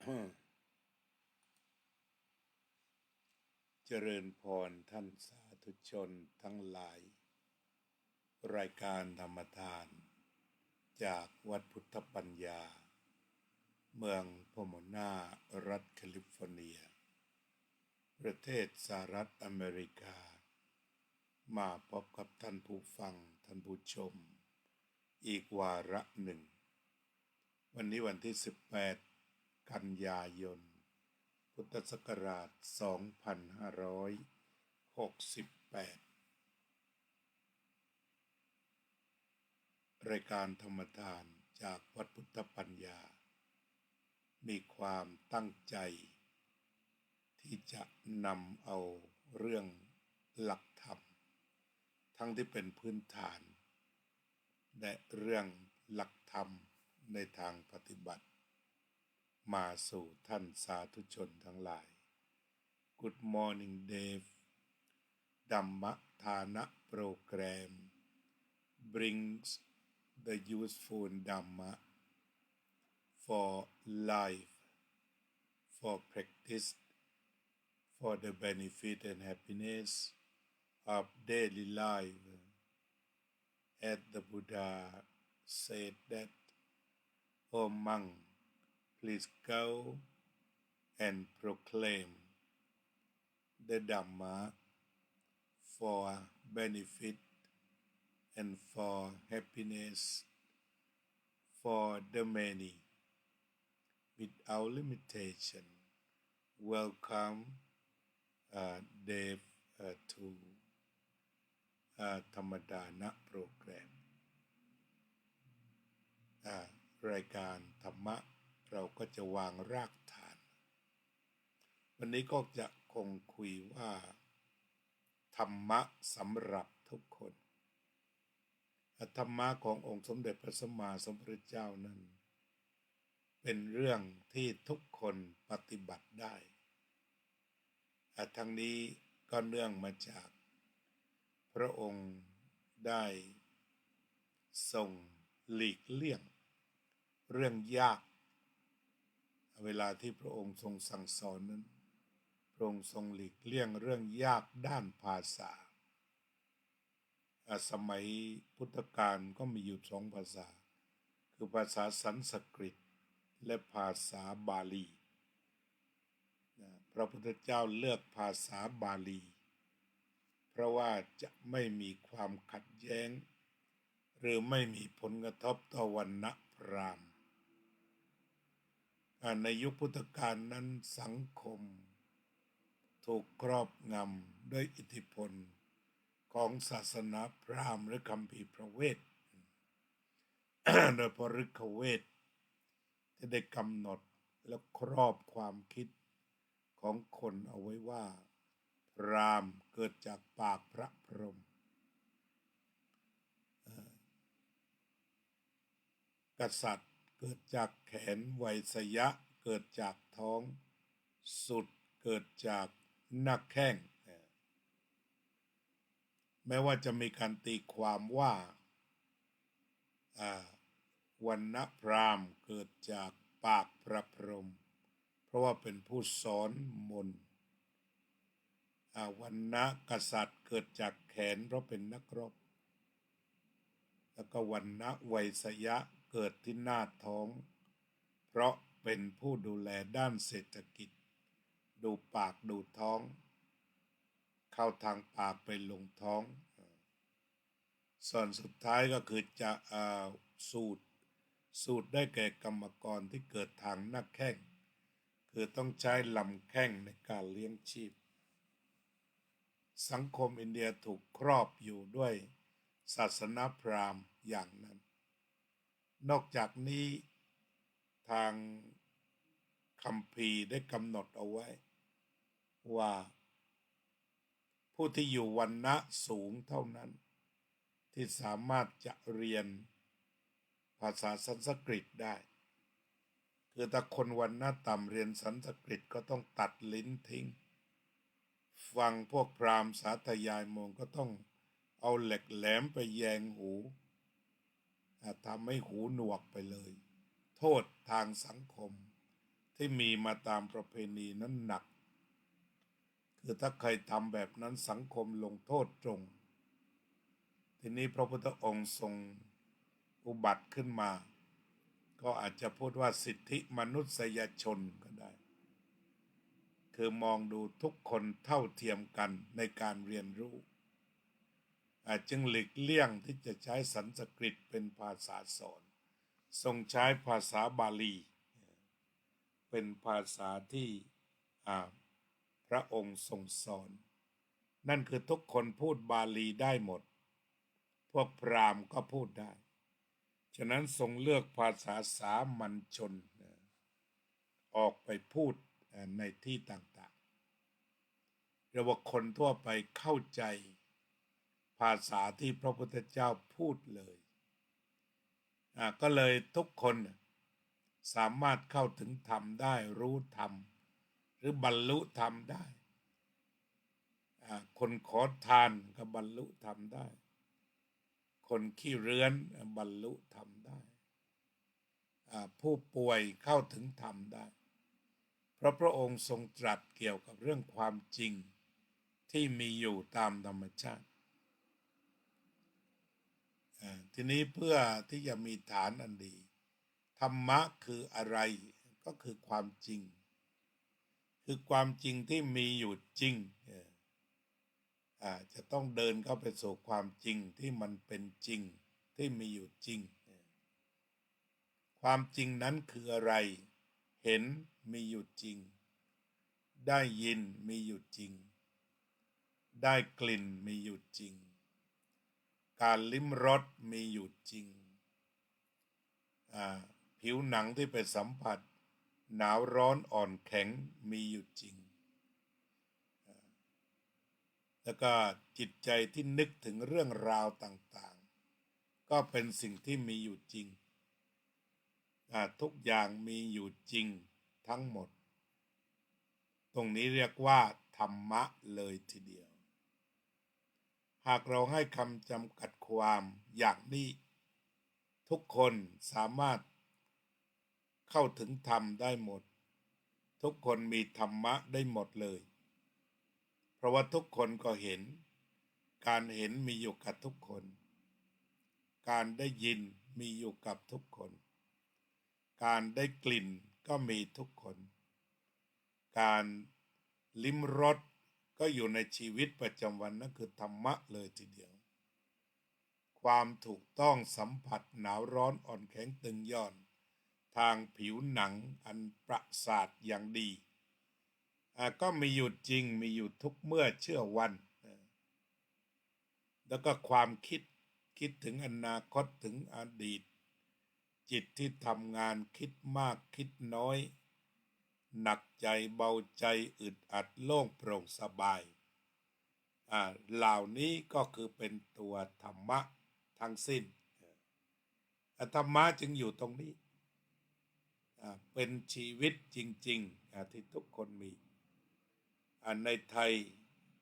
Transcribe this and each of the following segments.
เจริญพรท่านสาธุชนทั้งหลายรายการธรรมทานจากวัดพุทธปัญญาเมืองโพโมนารัฐแคลิฟอร์เนียประเทศสหรัฐอเมริกามาพบกับท่านผู้ฟังท่านผู้ชมอีกวาระหนึ่งวันนี้วันที่18กันยายนพุทธศักราช2568รายการธรรมทานจากวัดพุทธปัญญามีความตั้งใจที่จะนำเอาเรื่องหลักธรรมทั้งที่เป็นพื้นฐานและเรื่องหลักธรรมในทางปฏิบัติมาสู่ท่านสาธุชนทั้งหลาย Good morning Dave ดัมมะทานะโปรแกรม brings the useful Dhamma for life, for practice, for the benefit and happiness of daily life. As the Buddha said that, O monk, please go and proclaim the Dhamma for benefit and for happiness for the many without limitation. Welcome, Dave, to Thammadana program. รายการธรรมะเราก็จะวางรากฐานวันนี้ก็จะคงคุยว่าธรรมะสำหรับทุกคนธรรมะขององค์สมเด็จพระสัมมาสัมพุทธเจ้านั้นเป็นเรื่องที่ทุกคนปฏิบัติได้ทั้งนี้ก็เนื่องมาจากพระองค์ได้ทรงหลีกเลี่ยงเรื่องยากเวลาที่พระองค์ทรงสั่งสอนนั้นพระองค์ทรงหลีกเลี่ยงเรื่องยากด้านภาษาสมัยพุทธกาลก็มีอยู่สองภาษาคือภาษาสันสกฤตและภาษาบาลีพระพุทธเจ้าเลือกภาษาบาลีเพราะว่าจะไม่มีความขัดแย้งหรือไม่มีผลกระทบต่อวรรณะพราหมณ์ในยุคพุทธกาลนั้นสังคมถูกครอบงำด้วยอิทธิพลของศาสนาพราหมณ์หรือคัมภีร์พระเวท โดยพระฤกขเวทที่ได้กำหนดและครอบความคิดของคนเอาไว้ว่าพราหมณ์เกิดจากปากพระพรหมกษัตริย์เกิดจากแขนไวยสยะเกิดจากท้องสุดเกิดจากหน้าแข้งแม้ว่าจะมีการตีความว่าวรรณพราหมณ์เกิดจากปากพระพรหมเพราะว่าเป็นผู้สอนมนต์วรรณกษัตริย์เกิดจากแขนเพราะเป็นนักรบแล้วก็วรรณไวยสยะเกิดที่หน้าท้องเพราะเป็นผู้ดูแลด้านเศรษฐกิจดูปากดูท้องเข้าทางปากไปลงท้องส่วนสุดท้ายก็คือจะสูตรได้แก่กรรมกรที่เกิดทางหน้าแข้งคือต้องใช้ลำแข้งในการเลี้ยงชีพสังคมอินเดียถูกครอบอยู่ด้วยศาสนาพราหมณ์อย่างนั้นนอกจากนี้ทางคัมภีร์ได้กำหนดเอาไว้ว่าผู้ที่อยู่วรรณะสูงเท่านั้นที่สามารถจะเรียนภาษาสันสกฤตได้คือถ้าคนวรรณะต่ำเรียนสันสกฤตก็ต้องตัดลิ้นทิ้งฟังพวกพราหมณ์สาธยายมงก็ต้องเอาเหล็กแหลมไปแยงหูทำให้หูหนวกไปเลยโทษทางสังคม ที่มีมาตามประเพณีนั้นหนักคือถ้าใครทำแบบนั้นสังคมลงโทษตรงทีนี้พระพุทธองค์ทรงอุบัติขึ้นมาก็อาจจะพูดว่าสิทธิมนุษยชนก็ได้คือมองดูทุกคนเท่าเทียมกันในการเรียนรู้จึงหลีกเลี่ยงที่จะใช้สันสกฤตเป็นภาษาสอนทรงใช้ภาษาบาลีเป็นภาษาที่พระองค์ทรงสอนนั่นคือทุกคนพูดบาลีได้หมดพวกพราหมณ์ก็พูดได้ฉะนั้นทรงเลือกภาษาสามัญชนออกไปพูดในที่ต่างๆเรียกว่าคนทั่วไปเข้าใจภาษาที่พระพุทธเจ้าพูดเลยก็เลยทุกคนสามารถเข้าถึงธรรมได้รู้ธรรมหรือบรรลุธรรมได้คนขอทานก็บรรลุธรรมได้คนขี้เรื้อนบรรลุธรรมได้ผู้ป่วยเข้าถึงธรรมได้เพราะพระองค์ทรงตรัสเกี่ยวกับเรื่องความจริงที่มีอยู่ตามธรรมชาติทีนี้เพื่อที่จะมีฐานอันดีธรรมะคืออะไรก็คือความจริงคือความจริงที่มีอยู่จริงจะต้องเดินเข้าไปสู่ความจริงที่มันเป็นจริงที่มีอยู่จริงความจริงนั้นคืออะไรเห็นมีอยู่จริงได้ยินมีอยู่จริงได้กลิ่นมีอยู่จริงการลิ้มรสมีอยู่จริงผิวหนังที่ไปสัมผัสหนาวร้อนอ่อนแข็งมีอยู่จริงแล้วก็จิตใจที่นึกถึงเรื่องราวต่างๆก็เป็นสิ่งที่มีอยู่จริงทุกอย่างมีอยู่จริงทั้งหมดตรงนี้เรียกว่าธรรมะเลยทีเดียวหากเราให้คำจำกัดความอย่างนี้ทุกคนสามารถเข้าถึงธรรมได้หมดทุกคนมีธรรมะได้หมดเลยเพราะว่าทุกคนก็เห็นการเห็นมีอยู่กับทุกคนการได้ยินมีอยู่กับทุกคนการได้กลิ่นก็มีทุกคนการลิ้มรสก็อยู่ในชีวิตประจำวันนั่นคือธรรมะเลยทีเดียวความถูกต้องสัมผัสหนาวร้อนอ่อนแข็งตึงย่อนทางผิวหนังอันประสาทอย่างดีก็มีอยู่จริงมีอยู่ทุกเมื่อเชื่อวันแล้วก็ความคิดถึงอนาคตถึงอดีตจิตที่ทำงานคิดมากคิดน้อยหนักใจเบาใจอึดอัดโล่งโปร่งสบายเหล่านี้ก็คือเป็นตัวธรรมะทั้งสิ้นธรรมะจึงอยู่ตรงนี้เป็นชีวิตจริงๆที่ทุกคนมีในไทย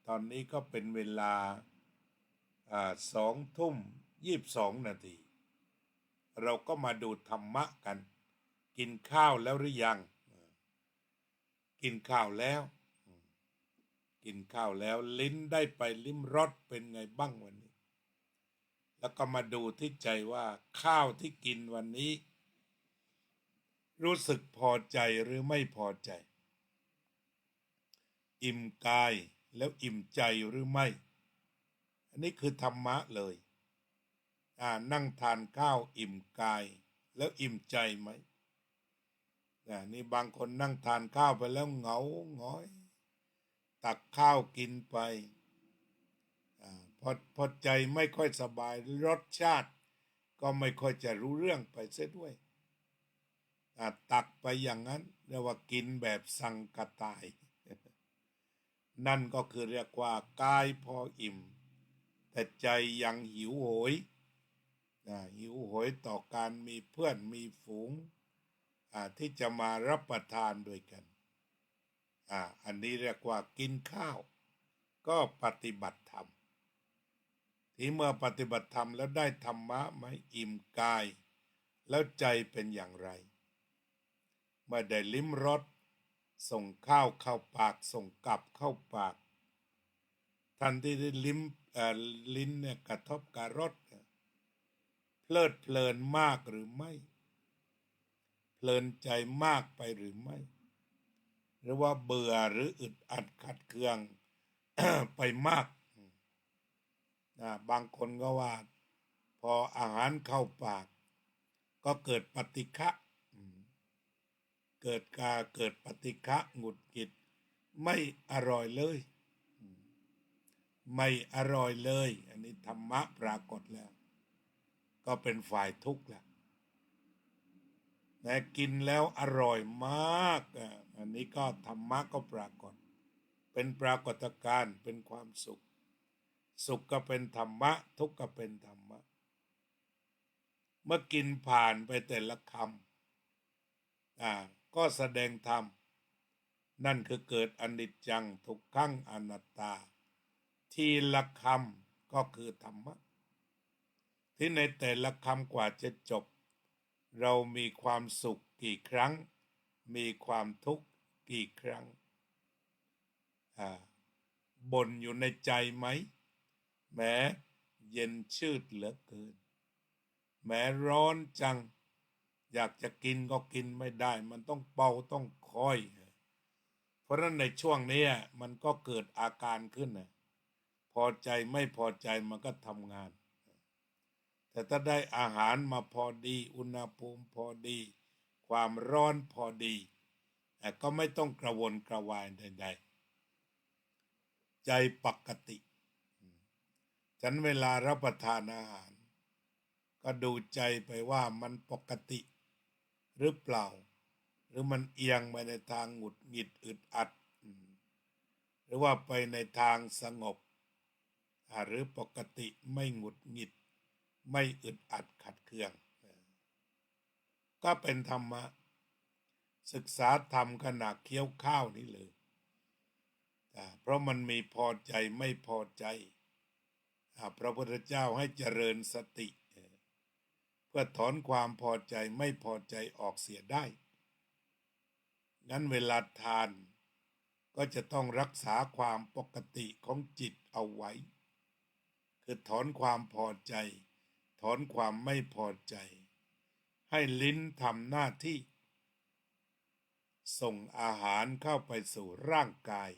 ตอนนี้ก็เป็นเวลา20:22 เราก็มาดูธรรมะกันกินข้าวแล้วหรือยังกินข้าวแล้วลิ้นได้ไปลิ้มรสเป็นไงบ้างวันนี้แล้วก็มาดูที่ใจว่าข้าวที่กินวันนี้รู้สึกพอใจหรือไม่พอใจอิ่มกายแล้วอิ่มใจหรือไม่อันนี้คือธรรมะเลยนั่งทานข้าวอิ่มกายแล้วอิ่มใจไหมนี่บางคนนั่งทานข้าวไปแล้วเหงาหงอยตักข้าวกินไปพอใจไม่ค่อยสบายรสชาติก็ไม่ค่อยจะรู้เรื่องไปเสียด้วยตักไปอย่างนั้นเรียกว่ากินแบบสังกตายนั่นก็คือเรียกว่ากายพออิ่มแต่ใจยังหิวโหยต่อการมีเพื่อนมีฝูงที่จะมารับประทานด้วยกันอันนี้เรียกว่ากินข้าวก็ปฏิบัติธรรมที่เมื่อปฏิบัติธรรมแล้วได้ธรรมะไหมอิ่มกายแล้วใจเป็นอย่างไร เมื่อได้ลิ้มรสส่งข้าวเข้าปากส่งกลับเข้าปากทันที่ได้ลิ้นเนี่ยกระทบกับรสเพลิดเพลินมากหรือไม่เพลินใจมากไปหรือไม่หรือว่าเบื่อหรืออึดอัดขัดเคือง ไปมากบางคนก็ว่าพออาหารเข้าปากก็เกิดปฏิฆะเกิดปฏิฆะหงุดหงิดไม่อร่อยเลยไม่อร่อยเลยอันนี้ธรรมะปรากฏแล้วก็เป็นฝ่ายทุกข์แล้วแต่กินแล้วอร่อยมากอันนี้ก็ธรรมะก็ปรากฏเป็นปรากฏการณ์เป็นความสุขสุขก็เป็นธรรมะทุกข์ก็เป็นธรรมะเมื่อกินผ่านไปแต่ละคำก็แสดงธรรมนั่นคือเกิดอนิจจังทุกขังอนัตตาทีละคำก็คือธรรมะที่ในแต่ละคำกว่าจะจบเรามีความสุขกี่ครั้งมีความทุกข์กี่ครั้งบ่นอยู่ในใจไหมแม้เย็นชืดเหลือเกินแม้ร้อนจังอยากจะกินก็กินไม่ได้มันต้องเป่าต้องคอยเพราะฉะนั้นในช่วงนี้มันก็เกิดอาการขึ้นพอใจไม่พอใจมันก็ทำงานแต่ถ้าได้อาหารมาพอดีอุณหภูมิพอดีความร้อนพอดีก็ไม่ต้องกระวนกระวายใดๆใจปกติฉันเวลารับประทานอาหารก็ดูใจไปว่ามันปกติหรือเปล่าหรือมันเอียงไปในทางหงุดหงิดอึดอัดหรือว่าไปในทางสงบหรือปกติไม่หงุดหงิดไม่อึดอัดขัดเคืองก็เป็นธรรมะศึกษาธรรมขณะเคี้ยวข้าวนี้เลยเพราะมันมีพอใจไม่พอใจพระพุทธเจ้าให้เจริญสติเพื่อถอนความพอใจไม่พอใจออกเสียได้งั้นเวลาทานก็จะต้องรักษาความปกติของจิตเอาไว้คือถอนความพอใจถอนความไม่พอใจให้ลิ้นทำหน้าที่ส่งอาหารเข้าไปสู่ร่างกาย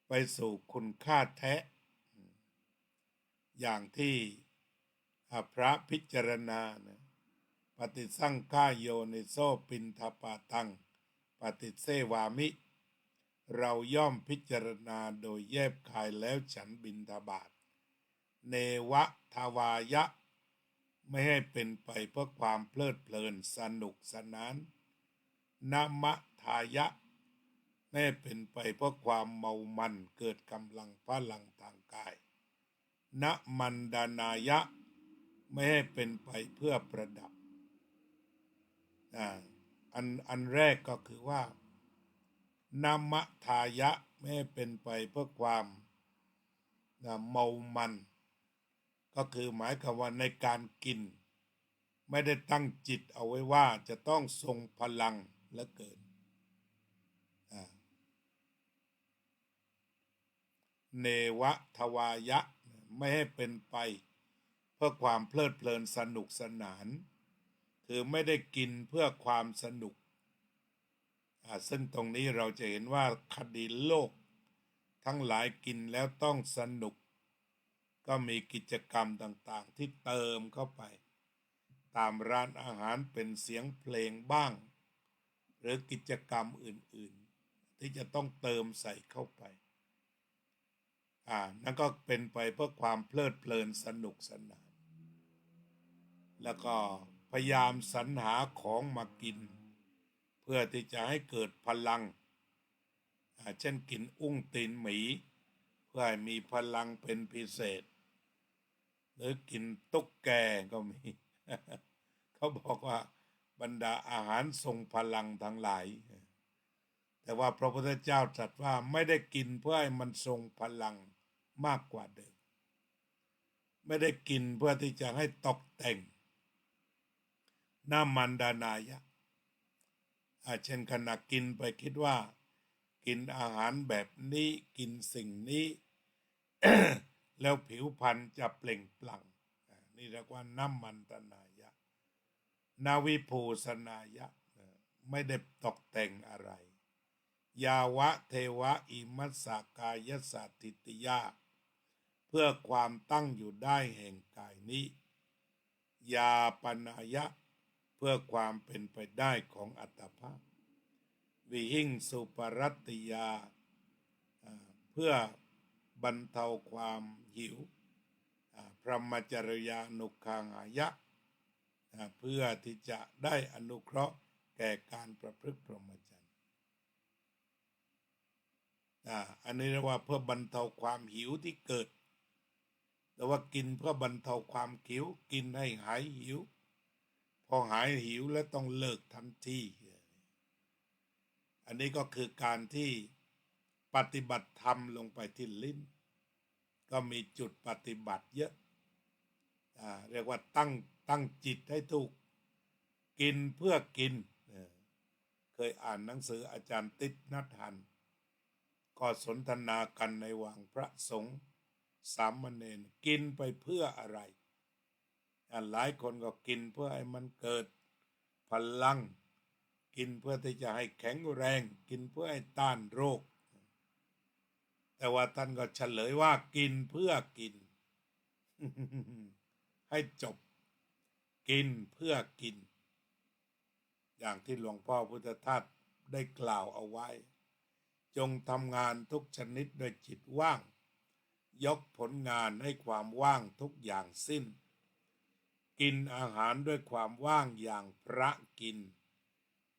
ไปสู่คุณค่าแท้อย่างที่พระพิจารณานะปฏิสังขายโยนิโสปินทปาตังปฏิเสวามิเราย่อมพิจารณาโดยแยบคายแล้วฉันบิณฑบาตเนวะทวายะไม่ให้เป็นไปเพื่อความเพลิดเพลินสนุกสนานนามะทายะไม่ให้เป็นไปเพื่อความเมามันเกิดกำลังพลังทางกายนะมันดานายะไม่ให้เป็นไปเพื่อประดับอันแรกก็คือว่านามทายะไม่ให้เป็นไปเพื่อความเมามันก็คือหมายความว่าในการกินไม่ได้ตั้งจิตเอาไว้ว่าจะต้องทรงพลังเหลือเกินเนวะทวายะไม่ให้เป็นไปเพื่อความเพลิดเพลินสนุกสนานคือไม่ได้กินเพื่อความสนุกซึ่งตรงนี้เราจะเห็นว่าคดีโลกทั้งหลายกินแล้วต้องสนุกก็มีกิจกรรมต่างๆที่เติมเข้าไปตามร้านอาหารเป็นเสียงเพลงบ้างหรือกิจกรรมอื่นๆที่จะต้องเติมใส่เข้าไปนั่นก็เป็นไปเพื่อความเพลิดเพลินสนุกสนานแล้วก็พยายามสรรหาของมากินเพื่อที่จะให้เกิดพลังเช่นกินอุ้งตีนหมีเพื่อให้มีพลังเป็นพิเศษหรือกินตุ๊กแกก็มี เขาบอกว่าบรรดาอาหารทรงพลังทั้งหลายแต่ว่าพระพุทธเจ้าตรัสว่าไม่ได้กินเพื่อให้มันทรงพลังมากกว่าเดิมไม่ได้กินเพื่อที่จะให้ตกแต่งน้ามันดานายะ เช่นขณะกินไปคิดว่ากินอาหารแบบนี้กินสิ่งนี้ แล้วผิวพรรณจะเปล่งปลั่งนี่เรียกว่าน้ำมันตนายะนาวิภูสนายะไม่ได้ตกแต่งอะไรยาวะเทวะอิมัสสกายสัตติติยาเพื่อความตั้งอยู่ได้แห่งกายนี้ยาปนายะเพื่อความเป็นไปได้ของอัตภาพวิหิงสุปรัตติยาเพื่อบรรเทาความหิวพรหมจริยานุคางายะเพื่อที่จะได้อนุเคราะห์แก่การประพฤติพรหมจรรย์อันนี้เรียกว่าเพื่อบรรเทาความหิวที่เกิดแต่ว่ากินเพื่อบรรเทาความหิวกินให้หายหิวพอหายหิวแล้วต้องเลิกทันทีอันนี้ก็คือการที่ปฏิบัติธรรมลงไปที่ลิ้นก็มีจุดปฏิบัติเยอะเรียกว่าตั้งจิตให้ถูกกินเพื่อกินเคยอ่านหนังสืออาจารย์ติษณัฐหันก็สนทนากันในวังพระสงฆ์สามเณรกินไปเพื่ออะไรหลายคนก็กินเพื่อให้มันเกิดพลังกินเพื่อที่จะให้แข็งแรงกินเพื่อให้ต้านโรคแต่ว่าท่านก็เฉลยว่ากินเพื่อกิน ให้จบกินเพื่อกินอย่างที่หลวงพ่อพุทธทาสได้กล่าวเอาไว้จงทำงานทุกชนิดด้วยจิตว่างยกผลงานให้ความว่างทุกอย่างสิ้นกินอาหารด้วยความว่างอย่างพระกิน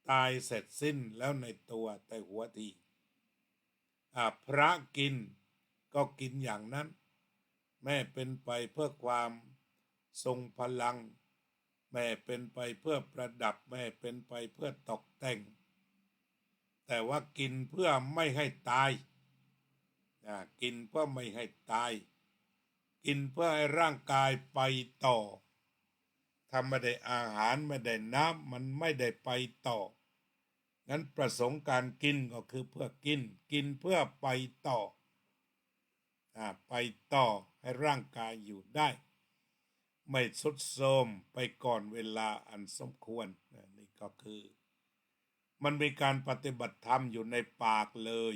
ตายเสร็จสิ้นแล้วในตัวแต่หัวทีพระกินก็กินอย่างนั้นแม่เป็นไปเพื่อความทรงพลังแม่เป็นไปเพื่อประดับแม่เป็นไปเพื่อตกแต่งแต่ว่ากินเพื่อไม่ให้ตายกินเพื่อไม่ให้ตายกินเพื่อให้ร่างกายไปต่อถ้าไม่ได้อาหารไม่ได้น้ำมันไม่ได้ไปต่องั้นประสงค์การกินก็คือเพื่อกินเพื่อไปต่อไปต่อให้ร่างกายอยู่ได้ไม่ทรุดโทรมไปก่อนเวลาอันสมควรนี่ก็คือมันมีการปฏิบัติธรรมอยู่ในปากเลย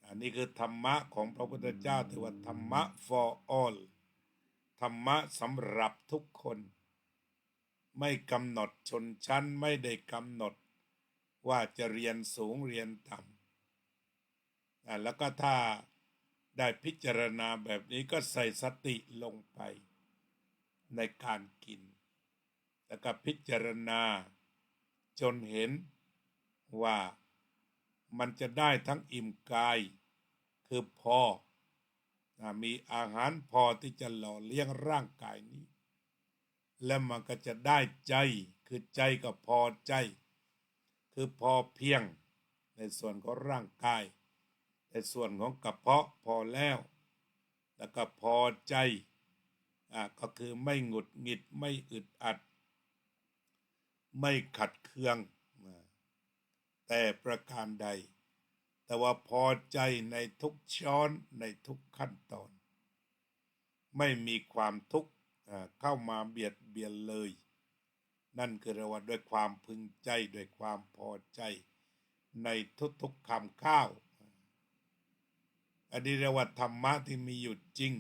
อันนี้คือธรรมะของพระพุทธเจ้าที่ว่าธรรมะ for all ธรรมะสำหรับทุกคนไม่กำหนดชนชั้นไม่ได้กำหนดว่าจะเรียนสูงเรียนต่ำแล้วก็ถ้าได้พิจารณาแบบนี้ก็ใส่สติลงไปในการกินแล้วก็พิจารณาจนเห็นว่ามันจะได้ทั้งอิ่มกายคือพอมีอาหารพอที่จะหล่อเลี้ยงร่างกายนี้และมันก็จะได้ใจคือใจก็พอใจคือพอเพียงในส่วนของร่างกายในส่วนของกระเพาะพอแล้วแล้วก็พอใจก็คือไม่หงุดหงิดไม่อึดอัดไม่ขัดเคืองแต่ประการใดแต่ว่าพอใจในทุกช้อนในทุกขั้นตอนไม่มีความทุกข์เข้ามาเบียดเบียนเลยนั่นคือเรียกว่าด้วยความพึงใจด้วยความพอใจในทุกๆคำข้าวอันนี้เรียกว่าธรรมะที่มีอยู่จริง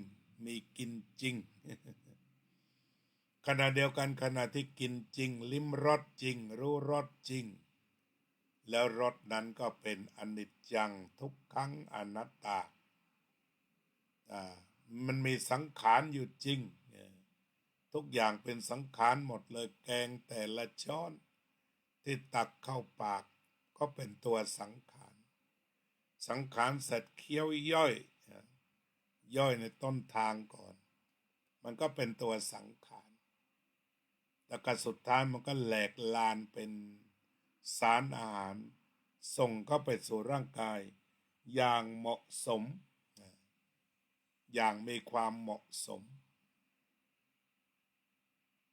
มีกินจริง ขณะเดียวกันขณะที่กินจริงลิ้มรสจริงรู้รสจริงแล้วรสนั้นก็เป็นอนิจจังทุกขังอนัตตามันมีสังขารอยู่จริงทุกอย่างเป็นสังขารหมดเลยแกงแต่ละช้อนที่ตักเข้าปากก็เป็นตัวสังขารสังขารเสร็จเคี้ยวย่อยในต้นทางก่อนมันก็เป็นตัวสังขารแล้วก็สุดท้ายมันก็แหลกลานเป็นสารอาหารส่งเข้าไปสู่ร่างกายอย่างเหมาะสมอย่างมีความเหมาะสม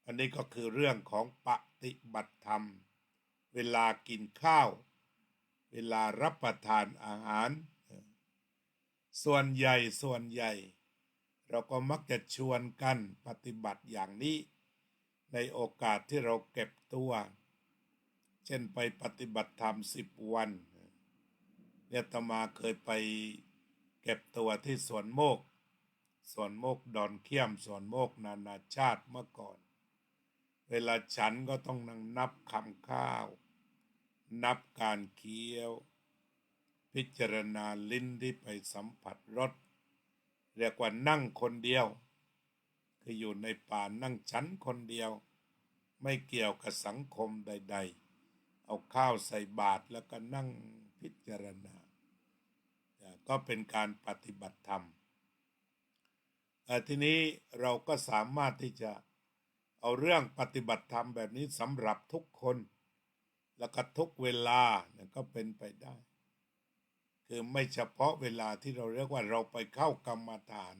อันนี้ก็คือเรื่องของปฏิบัติธรรม เวลากินข้าวเวลารับประทานอาหารส่วนใหญ่เราก็มักจะชวนกันปฏิบัติอย่างนี้ในโอกาสที่เราเก็บตัวเช่นไปปฏิบัติธรรม10 วันเนี่ยอาตมาเคยไปเก็บตัวที่สวนโมกดอนเขี้ยมสวนโมกนานาชาติเมื่อก่อนเวลาฉันก็ต้องนั่งนับคำข้าวนับการเคี้ยวพิจารณาลิ้นที่ไปสัมผัสรสเรียกว่านั่งคนเดียวคืออยู่ในป่านั่งฉันคนเดียวไม่เกี่ยวกับสังคมใดๆเอาข้าวใส่บาตรแล้วก็นั่งพิจารณาก็เป็นการปฏิบัติธรรมทีนี้เราก็สามารถที่จะเอาเรื่องปฏิบัติธรรมแบบนี้สำหรับทุกคนแล้วก็ทุกเวลาก็เป็นไปได้คือไม่เฉพาะเวลาที่เราเรียกว่าเราไปเข้ากรรมฐาน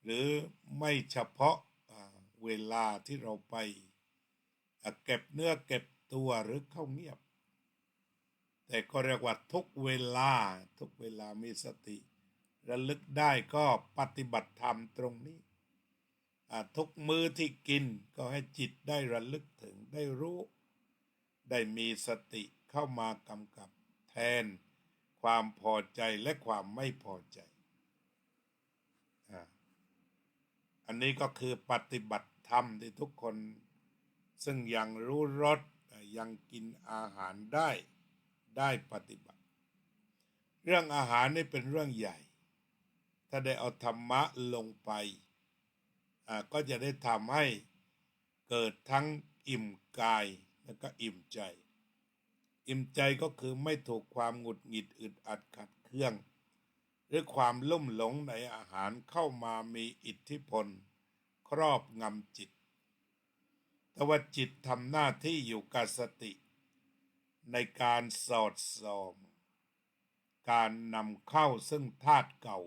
หรือไม่เฉพาะเวลาที่เราไปเก็บเนื้อเก็บตัวหรือเข้าเงียบแต่ก็เรียกว่าทุกเวลามีสติระลึกได้ก็ปฏิบัติธรรมตรงนี้ทุกมื้อที่กินก็ให้จิตได้ระลึกถึงได้รู้ได้มีสติเข้ามากำกับแทนความพอใจและความไม่พอใจอันนี้ก็คือปฏิบัติธรรมที่ทุกคนซึ่งยังรู้รสยังกินอาหารได้ปฏิบัติเรื่องอาหารนี่เป็นเรื่องใหญ่ถ้าได้เอาธรรมะลงไปก็จะได้ทำให้เกิดทั้งอิ่มกายแล้วก็อิ่มใจก็คือไม่ถูกความหงุดหงิดอึดอัดขัดเคืองหรือความลุ่มหลงในอาหารเข้ามามีอิทธิพลครอบงำจิตแต่ว่าจิตทำหน้าที่อยู่กับสติในการสอดส่องการนำเข้าซึ่งธาตุเก่า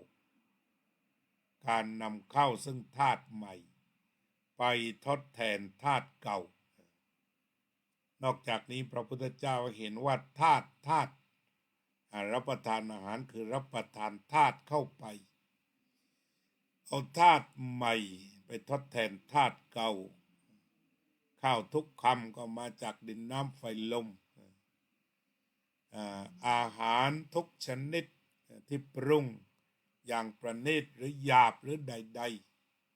การนำเข้าซึ่งธาตุใหม่ไปทดแทนธาตุเก่านอกจากนี้พระพุทธเจ้าเห็นว่าธาตุรับประทานอาหารคือรับประทานธาตุเข้าไปเอาธาตุใหม่ไปทดแทนธาตุเก่าข้าวทุกคำก็มาจากดินน้ำไฟลมอาหารทุกชนิดที่ปรุงอย่างประณีตหรือหยาบหรือใด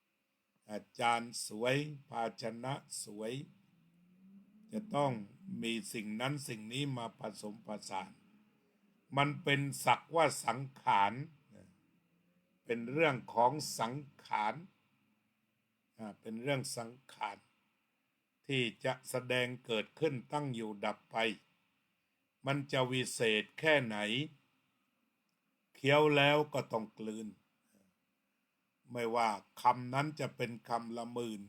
ๆจานสวยภาชนะสวยจะต้องมีสิ่งนั้นสิ่งนี้มาผสมผสานมันเป็นสักว่าสังขารเป็นเรื่องของสังขารเป็นเรื่องสังขารที่จะแสดงเกิดขึ้นตั้งอยู่ดับไปมันจะวิเศษแค่ไหนเคี้ยวแล้วก็ต้องกลืนไม่ว่าคำนั้นจะเป็นคำละหมื่น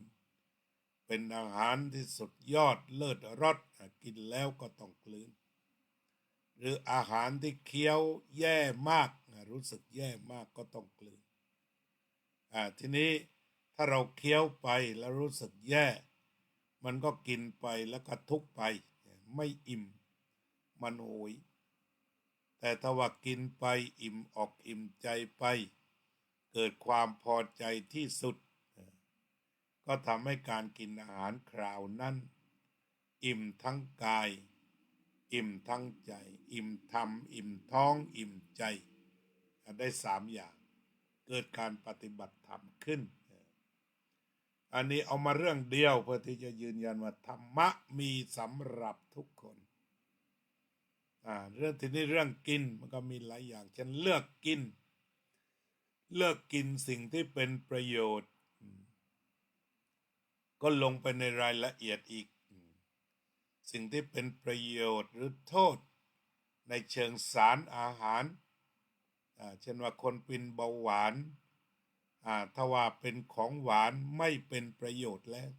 เป็นอาหารที่สุดยอดเลิศรสกินแล้วก็ต้องกลืนหรืออาหารที่เคี้ยวแย่มากรู้สึกแย่มากก็ต้องกลืนทีนี้ถ้าเราเคี้ยวไปแล้วรู้สึกแย่มันก็กินไปแล้วก็ทุกข์ไปไม่อิ่มมันโหยแต่ถ้าว่ากินไปอิ่มอกอิ่มใจไปเกิดความพอใจที่สุดก็ทำให้การกินอาหารคราวนั้นอิ่มทั้งกายอิ่มทั้งใจอิ่มธรรมอิ่มท้องอิ่มใจได้3 อย่างเกิดการปฏิบัติธรรมขึ้นอันนี้เอามาเรื่องเดียวเพื่อที่จะยืนยันว่าธรรมะมีสำหรับทุกคนเรื่องที่นี่เรื่องกินมันก็มีหลายอย่างเช่นเลือกกินสิ่งที่เป็นประโยชน์ก็ลงไปในรายละเอียดอีกสิ่งที่เป็นประโยชน์หรือโทษในเชิงสารอาหารเช่นว่าคนเป็นเบาหวานถ้าว่าเป็นของหวานไม่เป็นประโยชน์แล้ว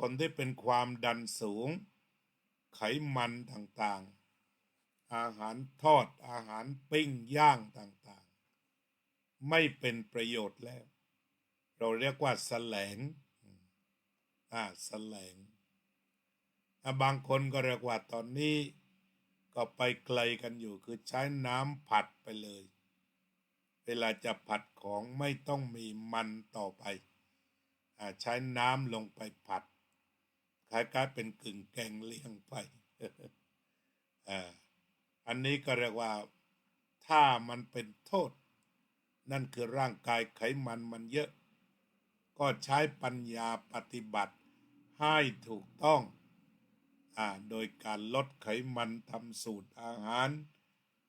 คนที่เป็นความดันสูงไขมันต่างๆอาหารทอดอาหารปิ้งย่างต่างๆไม่เป็นประโยชน์แล้วเราเรียกว่าแสลง บางคนก็เรียกว่าตอนนี้ก็ไปไกลกันอยู่คือใช้น้ำผัดไปเลยเวลาจะผัดของไม่ต้องมีมันต่อไปใช้น้ำลงไปผัดคล้ายๆเป็นกึ่งแกงเลียงไป อันนี้ก็เรียกว่าถ้ามันเป็นโทษนั่นคือร่างกายไขมันเยอะก็ใช้ปัญญาปฏิบัติให้ถูกต้องโดยการลดไขมันทำสูตรอาหาร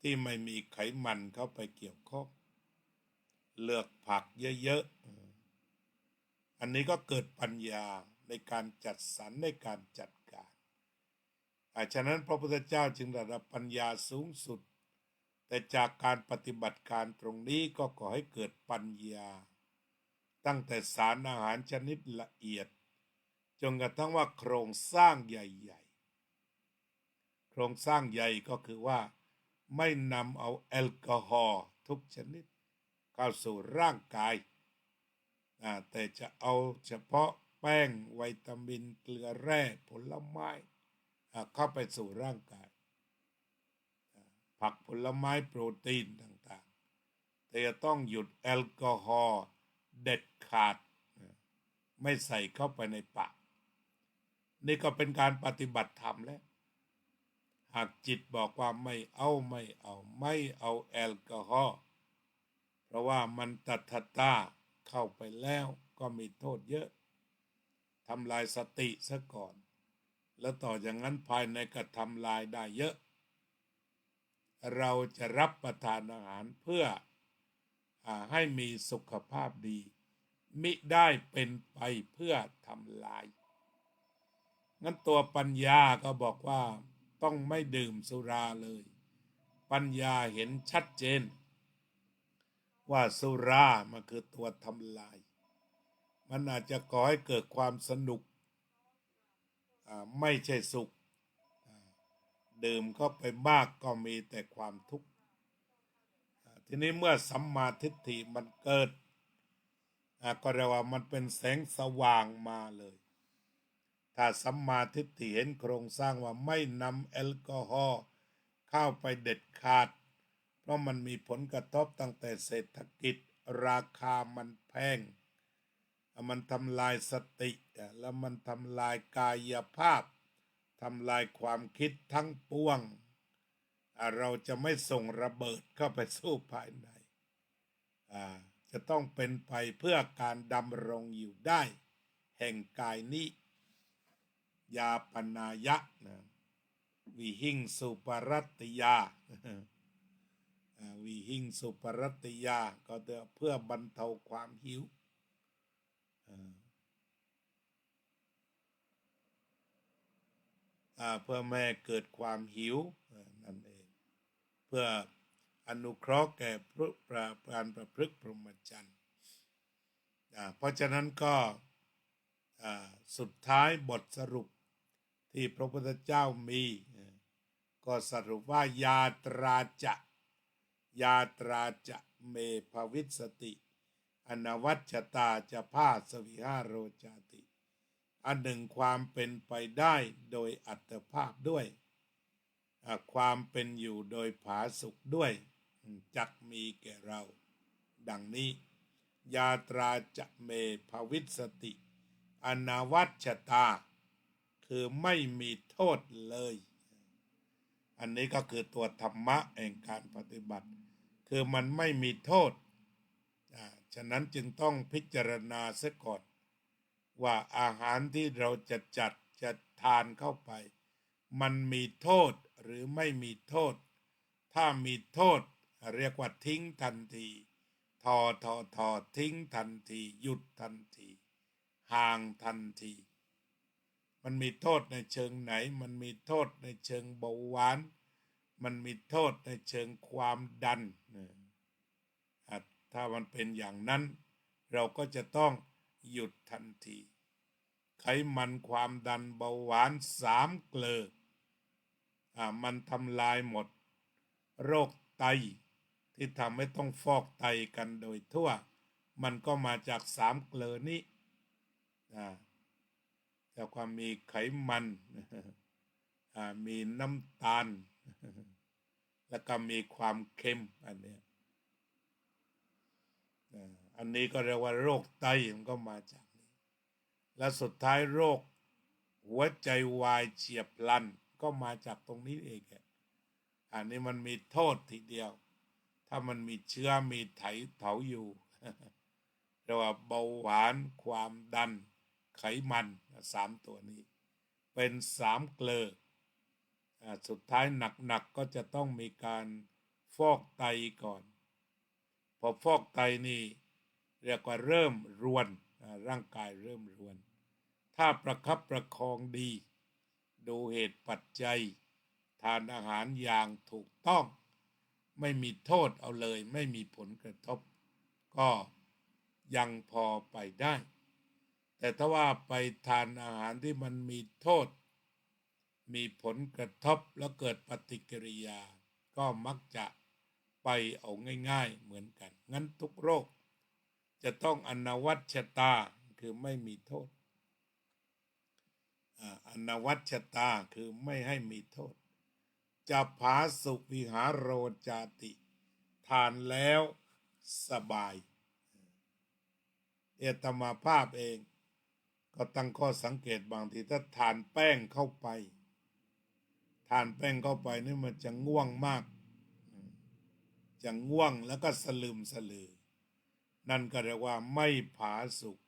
ที่ไม่มีไขมันเข้าไปเกี่ยวข้องเลือกผักเยอะๆอันนี้ก็เกิดปัญญาในการจัดสรรในการจัดการฉะนั้นพระพุทธเจ้าจึงระดับปัญญาสูงสุดแต่จากการปฏิบัติการตรงนี้ก็ก่อให้เกิดปัญญาตั้งแต่สารอาหารชนิดละเอียดจนกระทั่งว่าโครงสร้างใหญ่ๆโครงสร้างใหญ่ก็คือว่าไม่นำเอาแอลกอฮอล์ทุกชนิดเข้าสู่ร่างกายแต่จะเอาเฉพาะแป้งวิตามินเกลือแร่ผลไม้เข้าไปสู่ร่างกายผักผลไม้โปรตีนต่างๆแต่จะต้องหยุดแอลกอฮอล์เด็ดขาดไม่ใส่เข้าไปในปากนี่ก็เป็นการปฏิบัติธรรมแล้วหากจิตบอกว่าไม่เอาแอลกอฮอล์เพราะว่ามันตัดตาเข้าไปแล้วก็มีโทษเยอะทำลายสติซะก่อนแล้วต่อจากนั้นภายในก็ทำลายได้เยอะเราจะรับประทานอาหารเพื่อให้มีสุขภาพดีมิได้เป็นไปเพื่อทำลายงั้นตัวปัญญาก็บอกว่าต้องไม่ดื่มสุราเลยปัญญาเห็นชัดเจนว่าสุรามันคือตัวทำลายมันอาจจะก่อให้เกิดความสนุกไม่ใช่สุขดื่มเข้าไปมากก็มีแต่ความทุกข์ทีนี้เมื่อสัมมาทิฏฐิมันเกิดก็เรียกว่ามันเป็นแสงสว่างมาเลยถ้าสัมมาทิฏฐิเห็นโครงสร้างว่าไม่นำแอลกอฮอล์เข้าไปเด็ดขาดเพราะมันมีผลกระทบตั้งแต่เศรษฐกิจราคามันแพงมันทำลายสติแล้วมันทำลายกายภาพทำลายความคิดทั้งปวงเราจะไม่ส่งระเบิดเข้าไปสู้ภายในจะต้องเป็นไปเพื่อการดำรงอยู่ได้แห่งกายนี้ยาปนายะวิหิงสุปรัตติยาวิหิงสุปรัตติยาก็เพื่อบรรเทาความหิวเพื่อไม่ให้เกิดความหิวนั่นเองเพื่ออนุเคราะห์แก่การประพฤติพรหมจรรย์เพราะฉะนั้นก็สุดท้ายบทสรุปที่พระพุทธเจ้ามีก็สรุปว่ายาตราจะเมภวิสติอนวัชตาจะพาสวิหารโรจาติอันหนึ่งความเป็นไปได้โดยอัตภาพด้วยความเป็นอยู่โดยผาสุกด้วยจักมีแก่เราดังนี้ยาตราจะเมภวิสติอนวัชตาคือไม่มีโทษเลยอันนี้ก็คือตัวธรรมะแห่งการปฏิบัติคือมันไม่มีโทษฉะนั้นจึงต้องพิจารณาเสียก่อนว่าอาหารที่เราจะทานเข้าไปมันมีโทษหรือไม่มีโทษถ้ามีโทษเรียกว่าทิ้งทันทีทอทิ้งทันทีหยุดทันทีห่างทันทีมันมีโทษในเชิงไหนมันมีโทษในเชิงเบาหวานมันมีโทษในเชิงความดันถ้ามันเป็นอย่างนั้นเราก็จะต้องหยุดทันทีไขมันความดันเบาหวาน3 เกลอมันทำลายหมดโรคไตที่ทำให้ต้องฟอกไตกันโดยทั่วมันก็มาจาก3 เกลอนี้จากความมีไขมัน มีน้ำตาล แล้วก็มีความเค็มอันเนี้ยอันนี้ก็เรียกว่าโรคไตมันก็มาจากนี้และสุดท้ายโรคหัวใจวายเฉียบพลันก็มาจากตรงนี้เองอันนี้มันมีโทษทีเดียวถ้ามันมีเชื้อมีเถาอยู่ เรียกว่าเบาหวานความดันไขมัน3 ตัวนี้เป็น3 เกลอสุดท้ายหนักก็จะต้องมีการฟอกไตก่อนพอฟอกไตนี่เรียกว่าเริ่มรวนร่างกายเริ่มรวนถ้าประคับประคองดีดูเหตุปัจจัยทานอาหารอย่างถูกต้องไม่มีโทษเอาเลยไม่มีผลกระทบก็ยังพอไปได้แต่ถ้าว่าไปทานอาหารที่มันมีโทษมีผลกระทบแล้วเกิดปฏิกิริยาก็มักจะไปเอาง่ายๆเหมือนกันงั้นทุกโรคจะต้องอนวัชตาคือไม่มีโทษอนวัชตาคือไม่ให้มีโทษจะผาสุวิหารโรจาติทานแล้วสบายอาตมาภาพเองก็ตั้งข้อสังเกตบางทีถ้าทานแป้งเข้าไปนี่มันจะง่วงมากจะง่วงแล้วก็สลืมสลือนั่นก็เรียกว่าไม่ผาสุก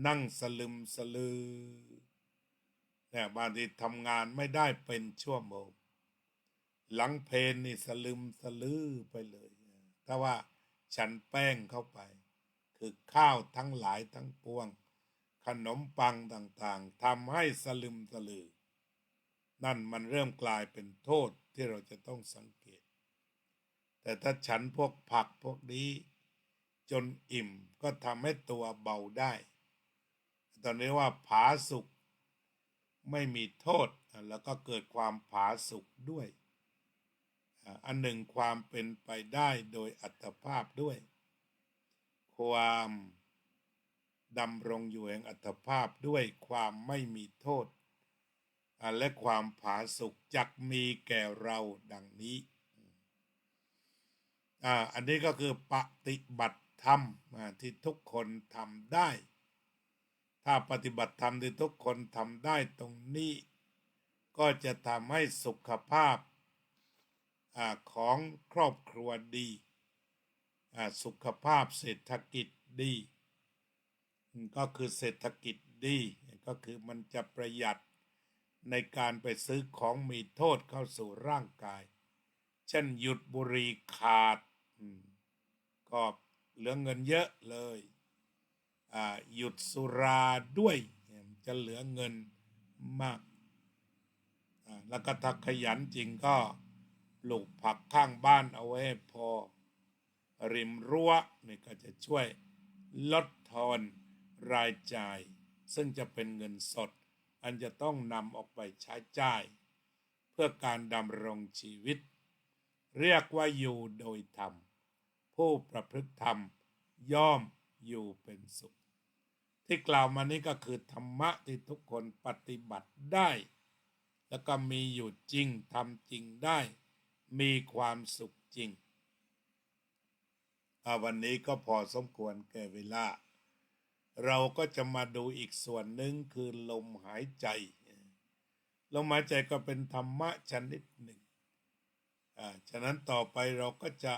นั่งสลึมสลือเนี่ยบางทีทำงานไม่ได้เป็นชั่วโมงหลังเพลนนี่สลึมสลือไปเลยถ้าว่าฉันแป้งเข้าไปคือข้าวทั้งหลายทั้งปวงขนมปังต่างๆทำให้สลึมสลือนั่นมันเริ่มกลายเป็นโทษที่เราจะต้องสังเกตแต่ถ้าฉันพวกผักพวกนี้จนอิ่มก็ทำให้ตัวเบาได้ตอนนี้ว่าผาสุกไม่มีโทษแล้วก็เกิดความผาสุกด้วยอันหนึ่งความเป็นไปได้โดยอัตภาพด้วยความดำรงอยู่แห่งอัตภาพด้วยความไม่มีโทษและความผาสุกจักมีแก่เราดังนี้อันนี้ก็คือปฏิบัติธรรมที่ทุกคนทำได้ถ้าปฏิบัติธรรมที่ทุกคนทำได้ตรงนี้ก็จะทำให้สุขภาพของครอบครัวดีสุขภาพเศรษฐกิจดีก็คือเศรษฐกิจดีก็คือมันจะประหยัดในการไปซื้อของมีโทษเข้าสู่ร่างกายเช่นหยุดบุหรี่ขาดก็เหลือเงินเยอะเลยหยุดสุราด้วยจะเหลือเงินมากแล้วก็ถ้าขยันจริงก็ปลูกผักข้างบ้านเอาไว้ให้พอริมรั้วนี่ก็จะช่วยลดทอนรายจ่ายซึ่งจะเป็นเงินสดอันจะต้องนำออกไปใช้จ่ายเพื่อการดำรงชีวิตเรียกว่าอยู่โดยธรรมผู้ประพฤติธรรมย่อมอยู่เป็นสุขที่กล่าวมานี้ก็คือธรรมะที่ทุกคนปฏิบัติได้แล้วก็มีอยู่จริงทำจริงได้มีความสุขจริงวันนี้ก็พอสมควรแก่เวลาเราก็จะมาดูอีกส่วนหนึ่งคือลมหายใจลมหายใจก็เป็นธรรมะชนิดหนึ่งฉะนั้นต่อไปเราก็จะ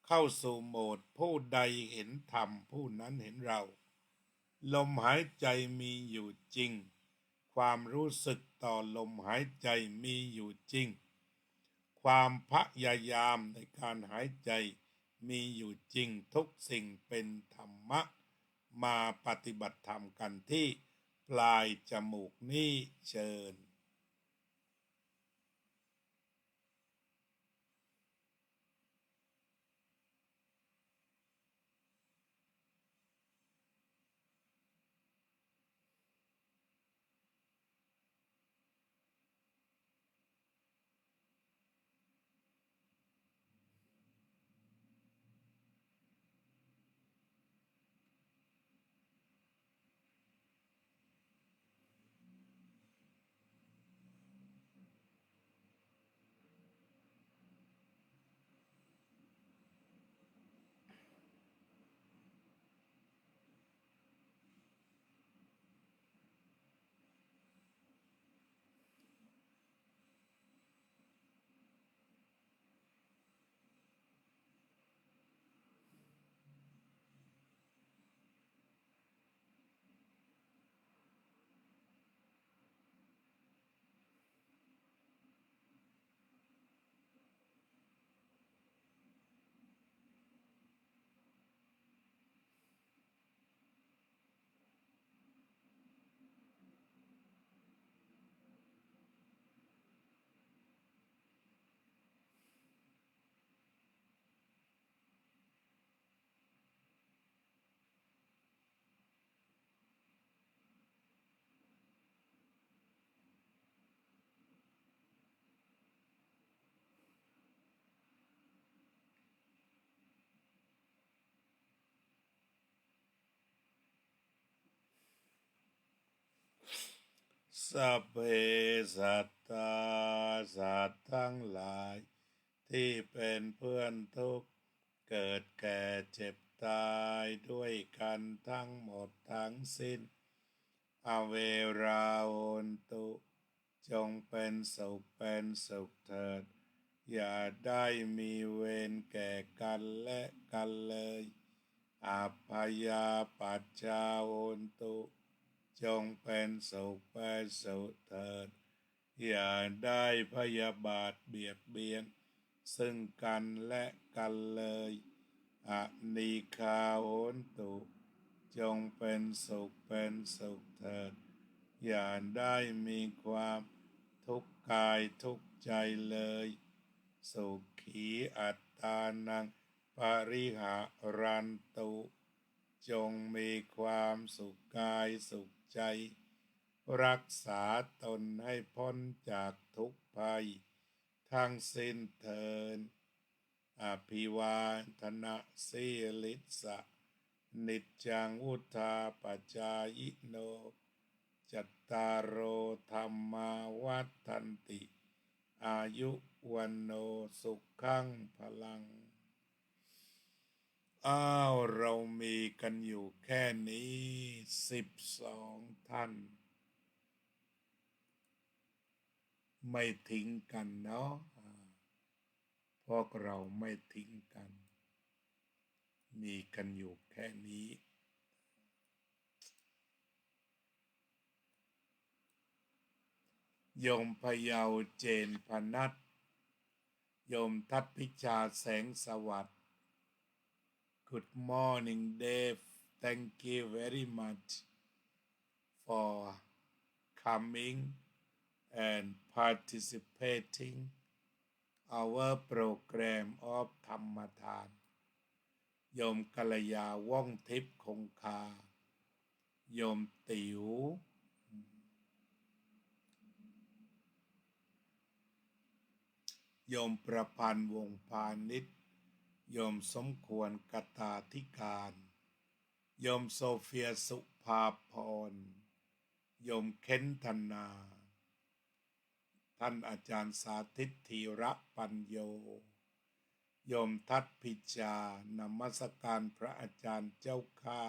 เข้าสู่โหมดผู้ใดเห็นธรรมผู้นั้นเห็นเราลมหายใจมีอยู่จริงความรู้สึกต่อลมหายใจมีอยู่จริงความพยายามในการหายใจมีอยู่จริงทุกสิ่งเป็นธรรมะมาปฏิบัติธรรมกันที่ปลายจมูกนี้เชิญ สัพเพสัตตาสัตว์ทั้งหลายที่เป็นเพื่อนทุกข์เกิดแก่เจ็บตายด้วยกันทั้งหมดทั้งสิ้นอเวราโหนตุจงเป็นสุขเถิดอย่าได้มีเวรแก่กันและกันเลยอัพพยาปัจจาโหนตุจงเป็นสุขเถิดอย่าได้พยาบาทเบียดเบียนซึ่งกันและกันเลยอนีฆาโหนตุจงเป็นสุขเถิดอย่าได้มีความทุกข์กายทุกข์ใจเลยสุขีอัตตานังปริหารันตุจงมีความสุขกายสุขใจรักษาตนให้พ้นจากทุกภัยทั้งสิ้นเถิดอภิวาทนาสีลิสะนิจจังวุธาปัจจายโนจัตตารโอธรรมาวัฏันติอายุวันโนสุขังพลังเรามีกันอยู่แค่นี้12 ท่านไม่ทิ้งกันเนาะพวกเราไม่ทิ้งกันมีกันอยู่แค่นี้โยมพยาวเจนพนัทโยมทัพพิชาแสงสวัสดิ์ Good morning Dave thank you very much for coming and participating our program of ธรรมทานโยมกัลยาว่องทิพย์คงคาโยมติ๋วโยมประพันธ์วงพาณิชย์โยมสมควรกตาธิการโยมโซเฟียสุภาพรโยมเค้นธนาท่านอาจารย์สาธิตธีระปัญโยโยมทัตพิจานมัสการพระอาจารย์เจ้าข้า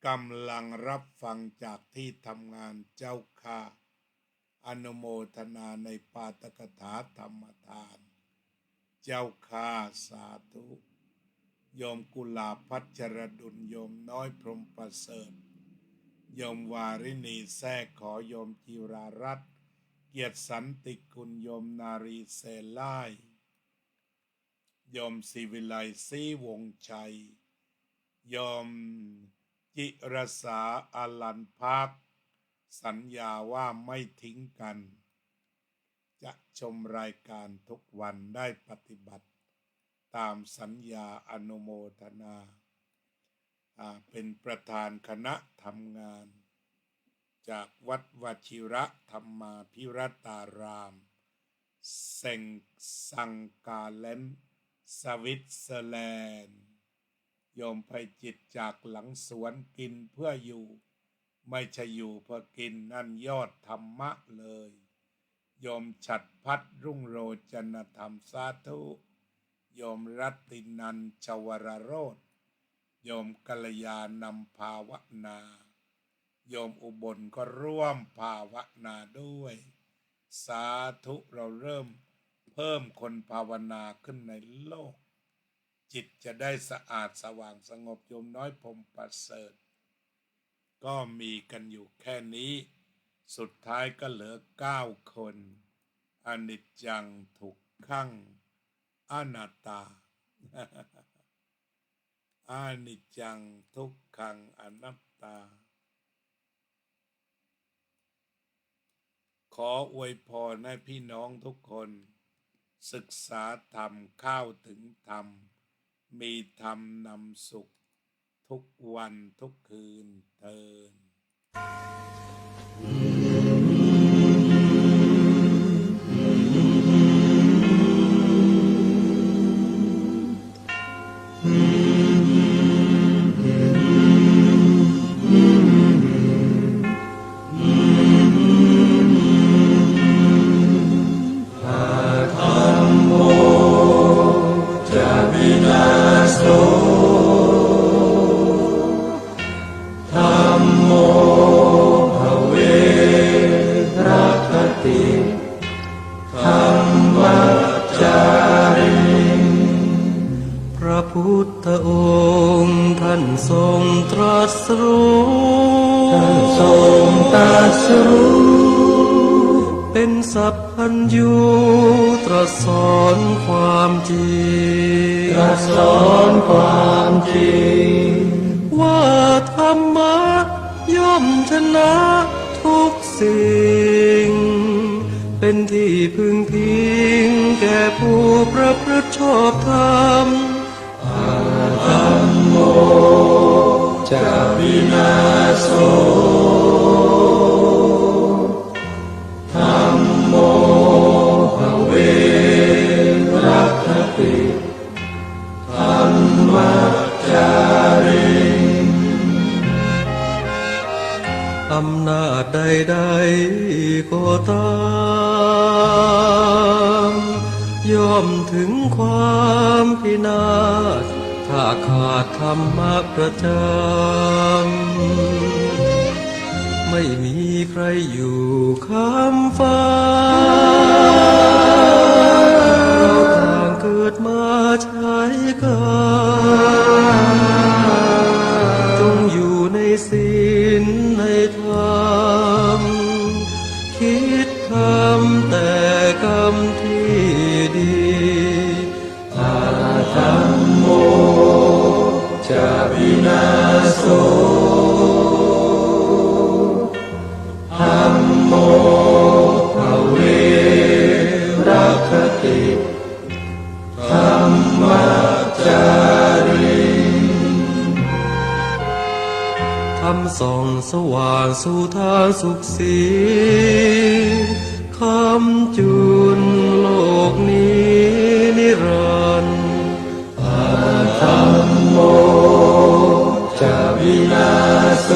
กำลังรับฟังจากที่ทำงานเจ้าข้าอนุโมทนาในปาฐกถาธรรมทานเจ้าข้าสาธุโยมกุลาพัชรดุลโยมน้อยพรหมประเสริฐโยมวาริณีแท้ขอโยมจิรารัตน์เกียรติสันติกุลโยมนารีเซล่ายโยมศิวิไลศรีวงชัยโยมจิรสาอลันพักสัญญาว่าไม่ทิ้งกันจะชมรายการทุกวันได้ปฏิบัติตามสัญญาอนุโมทนาเป็นประธานคณะทำงานจากวัดวชิระธรรมาภิรัตารามเซงซังกาเลนสวิตเซอร์แลนด์โยมไพจิตจากหลังสวนกินเพื่ออยู่ไม่ใช่อยู่เพื่อกินนั่นยอดธรรมะเลยโยมฉัตรพัฒน์รุ่งโรจนธรรมสาธุโยมรัตตินันท์ชวรโรจน์โยมกัลยานำภาวนาโยมอุบลก็ร่วมภาวนาด้วยสาธุเราเริ่มเพิ่มคนภาวนาขึ้นในโลกจิตจะได้สะอาดสว่างสงบโยมน้อยพรหมประเสริฐก็มีกันอยู่แค่นี้สุดท้ายก็เหลือ9 คนอนิจจังทุกขังอนัตตา อนิจจังทุกขังอนัตตาขออวยพรให้พี่น้องทุกคนศึกษาธรรมเข้าถึงธรรมมีธรรมนำสุขทุกวันทุกคืนเทิน รัสรู้เป็นสัพพัญญูตรัสสอนความจริงตรัสสอนความจริงว่าธรรมะย่อมชนะทุกสิ่งเป็นที่พึงพิงแก่ผู้ประพฤติชอบธรรมธัมโมจะวินาโสธัมโมภเวรัคติธัมมัจจาริงอำนาจใดๆก็ตามย่อมถึงความพินาศถ้าขาดธรรมะประจำไม่มีใครอยู่ค้ำฟ้าเราต่างเกิดมาใช้กันจงอยู่ในศีลในธรรมคิดทำแต่กรรมที่ดีธัมโมจะวินาโสธัมโมภเวรัคติธัมมัจจาริธรรมส่องสว่างสู่ทางสุขสีคำจุนโลกนี้นิรันดร์ธัมโมจะวินาโส